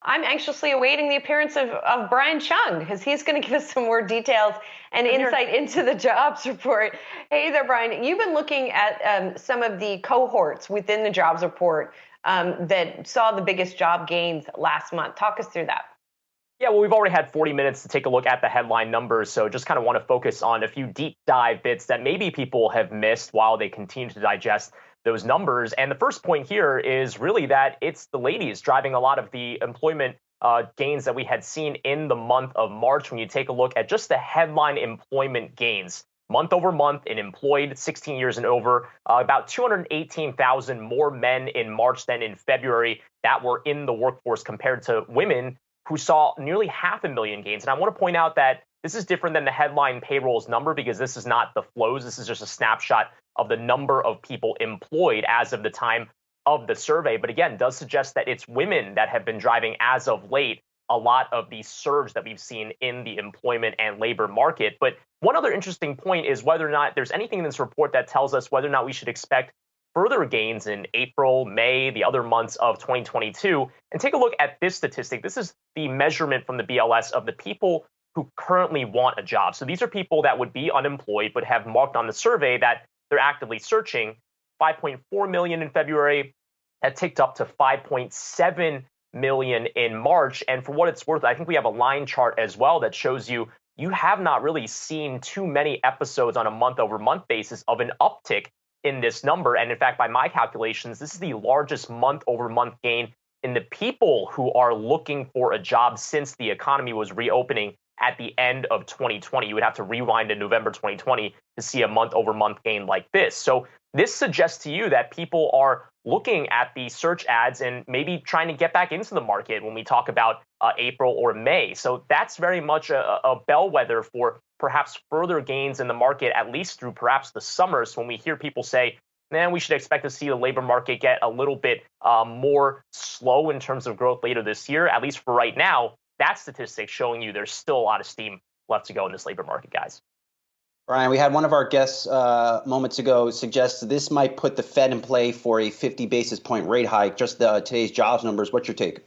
I'm anxiously awaiting the appearance of Brian Cheung because he's going to give us some more details and I'm here. insight into the jobs report. Hey there, Brian. You've been looking at some of the cohorts within the jobs report that saw the biggest job gains last month. Talk us through that. Yeah, well, we've already had 40 minutes to take a look at the headline numbers, so just kind of want to focus on a few deep dive bits that maybe people have missed while they continue to digest those numbers. And the first point here is really that it's the ladies driving a lot of the employment gains that we had seen in the month of March. When you take a look at just the headline employment gains, month over month in employed 16 years and over, about 218,000 more men in March than in February that were in the workforce compared to women who saw nearly 500,000 gains. And I want to point out that this is different than the headline payrolls number because this is not the flows. This is just a snapshot of the number of people employed as of the time of the survey. But again, does suggest that it's women that have been driving as of late a lot of the surge that we've seen in the employment and labor market. But one other interesting point is whether or not there's anything in this report that tells us whether or not we should expect further gains in April, May, the other months of 2022. And take a look at this statistic. This is the measurement from the BLS of the people who currently want a job. So these are people that would be unemployed but have marked on the survey that they're actively searching. 5.4 million in February, that ticked up to 5.7 million in March. And for what it's worth, I think we have a line chart as well that shows you have not really seen too many episodes on a month over month basis of an uptick in this number. And in fact, by my calculations, this is the largest month over month gain in the people who are looking for a job since the economy was reopening at the end of 2020. You would have to rewind to November 2020 to see a month over month gain like this. So this suggests to you that people are looking at the search ads and maybe trying to get back into the market when we talk about April or May. So that's very much a bellwether for perhaps further gains in the market, at least through perhaps the summer. So when we hear people say, man, we should expect to see the labor market get a little bit more slow in terms of growth later this year, at least for right now, that statistic showing you there's still a lot of steam left to go in this labor market, guys. Brian, we had one of our guests moments ago suggest this might put the Fed in play for a 50 basis point rate hike. Just today's jobs numbers. What's your take?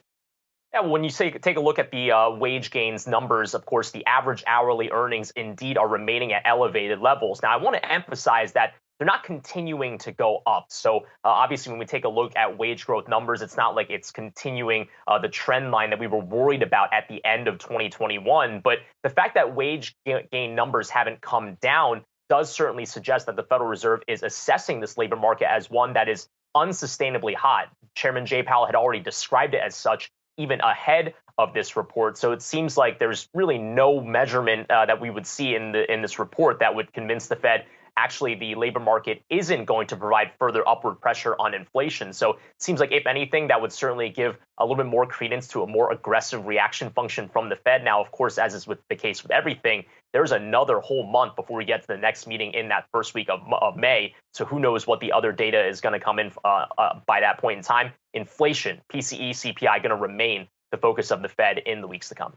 Yeah, when you take a look at the wage gains numbers, of course, the average hourly earnings indeed are remaining at elevated levels. Now, I want to emphasize that they're not continuing to go up. So obviously, when we take a look at wage growth numbers, it's not like it's continuing the trend line that we were worried about at the end of 2021. But the fact that wage gain numbers haven't come down does certainly suggest that the Federal Reserve is assessing this labor market as one that is unsustainably hot. Chairman Jay Powell had already described it as such even ahead of this report. So it seems like there's really no measurement that we would see in this report that would convince the Fed actually the labor market isn't going to provide further upward pressure on inflation. So it seems like, if anything, that would certainly give a little bit more credence to a more aggressive reaction function from the Fed. Now, of course, as is with the case with everything, there's another whole month before we get to the next meeting in that first week of May. So who knows what the other data is going to come in by that point in time. Inflation, PCE, CPI going to remain the focus of the Fed in the weeks to come.